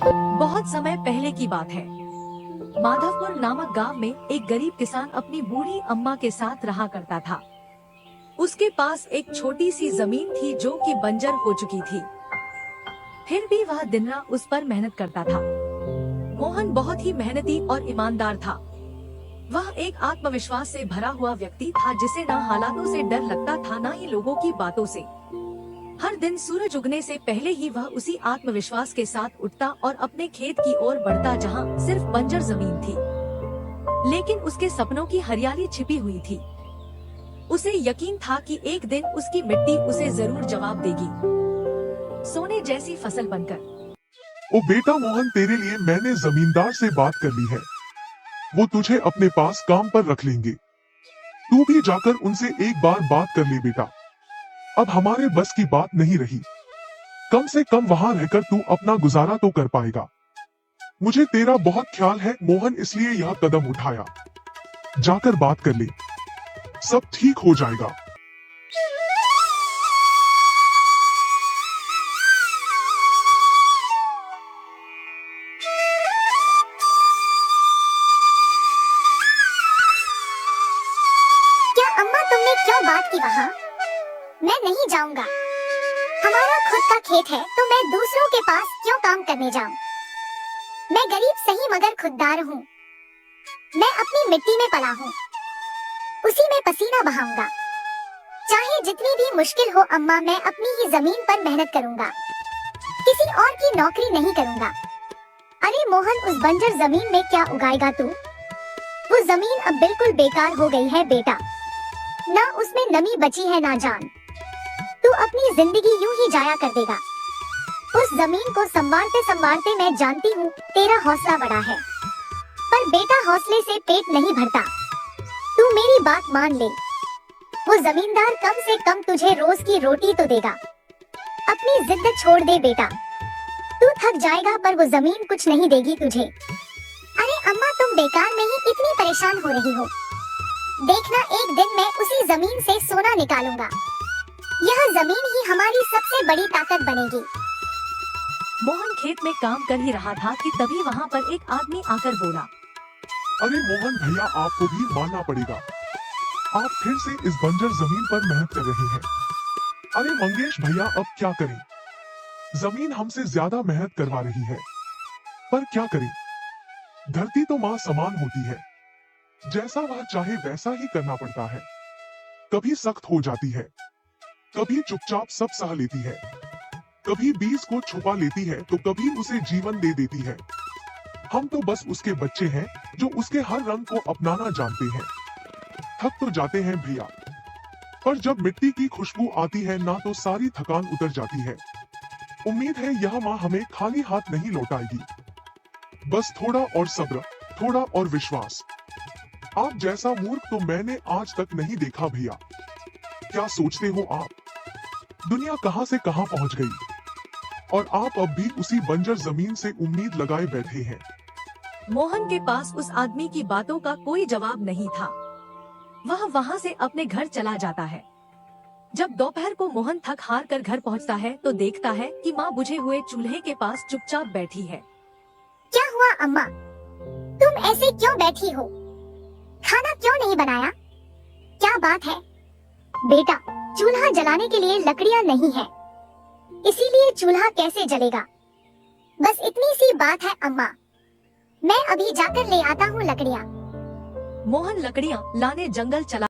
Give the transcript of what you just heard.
बहुत समय पहले की बात है। माधवपुर नामक गांव में एक गरीब किसान अपनी बूढ़ी अम्मा के साथ रहा करता था। उसके पास एक छोटी सी जमीन थी जो कि बंजर हो चुकी थी। फिर भी वह दिन रात उस पर मेहनत करता था। मोहन बहुत ही मेहनती और ईमानदार था। वह एक आत्मविश्वास से भरा हुआ व्यक्ति था जिसे न हालातों से डर लगता था न ही लोगों की बातों से। हर दिन सूरज उगने से पहले ही वह उसी आत्मविश्वास के साथ उठता और अपने खेत की ओर बढ़ता जहां सिर्फ बंजर जमीन थी, लेकिन उसके सपनों की हरियाली छिपी हुई थी। उसे यकीन था कि एक दिन उसकी मिट्टी उसे जरूर जवाब देगी, सोने जैसी फसल बनकर। ओ बेटा मोहन, तेरे लिए मैंने जमींदार से बात कर ली है। वो तुझे अपने पास काम पर रख लेंगे। तू भी जाकर उनसे एक बार बात कर ले बेटा। अब हमारे बस की बात नहीं रही। कम से कम वहां रहकर तू अपना गुजारा तो कर पाएगा। मुझे तेरा बहुत ख्याल है मोहन, इसलिए यह कदम उठाया। जाकर बात कर ले, सब ठीक हो जाएगा। क्या अम्मा, तुमने क्यों बात की वहाँ? मैं नहीं जाऊंगा। हमारा खुद का खेत है तो मैं दूसरों के पास क्यों काम करने जाऊं? मैं गरीब सही मगर खुददार हूँ। मैं अपनी मिट्टी में पला हूँ, उसी में पसीना बहाऊंगा। चाहे जितनी भी मुश्किल हो अम्मा, मैं अपनी ही जमीन पर मेहनत करूंगा, किसी और की नौकरी नहीं करूंगा। अरे मोहन, उस बंजर जमीन में क्या उगाएगा तू? वो जमीन अब बिल्कुल बेकार हो गई है बेटा। ना उसमें नमी बची है ना जान। तू अपनी जिंदगी यूं ही जाया कर देगा। उस जमीन को संवारते संवारते मैं जानती हूँ तेरा हौसला बड़ा है, पर बेटा हौसले से पेट नहीं भरता। तू मेरी बात मान ले। वो जमींदार कम से कम तुझे रोज की रोटी तो देगा। अपनी जिद छोड़ दे बेटा। तू थक जाएगा पर वो जमीन कुछ नहीं देगी तुझे। अरे अम्मा, तुम बेकार में ही इतनी परेशान हो रही हो। देखना, एक दिन मैं उसी जमीन से सोना निकालूंगा। यह जमीन ही हमारी सबसे बड़ी ताकत बनेगी। मोहन खेत में काम कर ही रहा था कि तभी वहाँ पर एक आदमी आकर बोला। अरे मोहन भैया, आपको भी मानना पड़ेगा। आप फिर से इस बंजर जमीन पर मेहनत कर रहे हैं। अरे मंगेश भैया, अब क्या करें? जमीन हमसे ज्यादा मेहनत करवा रही है, पर क्या करें? धरती तो माँ समान होती है, जैसा वह चाहे वैसा ही करना पड़ता है। कभी सख्त हो जाती है, कभी चुपचाप सब सह लेती है, कभी बीज को छुपा लेती है तो कभी उसे जीवन दे देती है। हम तो बस उसके बच्चे हैं जो उसके हर रंग को अपनाना जानते हैं। थक तो जाते हैं भैया, पर जब मिट्टी की खुशबू आती है ना तो सारी थकान उतर जाती है। उम्मीद है यह माँ हमें खाली हाथ नहीं लौटाएगी। बस थोड़ा और सब्र, थोड़ा और विश्वास। आप जैसा मूर्ख तो मैंने आज तक नहीं देखा भैया। क्या सोचते हो आप? दुनिया कहां से कहां पहुंच गई और आप अब भी उसी बंजर जमीन से उम्मीद लगाए बैठे हैं। मोहन के पास उस आदमी की बातों का कोई जवाब नहीं था। वह वहाँ से अपने घर चला जाता है। जब दोपहर को मोहन थक हार कर घर पहुँचता है तो देखता है कि माँ बुझे हुए चूल्हे के पास चुपचाप बैठी है। क्या हुआ अम्मा? तुम ऐसे क्यों बैठी हो? खाना क्यों नहीं बनाया? क्या बात है? बेटा, चूल्हा जलाने के लिए लकड़ियाँ नहीं है, इसीलिए चूल्हा कैसे जलेगा? बस इतनी सी बात है अम्मा। मैं अभी जाकर ले आता हूँ लकड़ियाँ। मोहन लकड़ियाँ लाने जंगल चला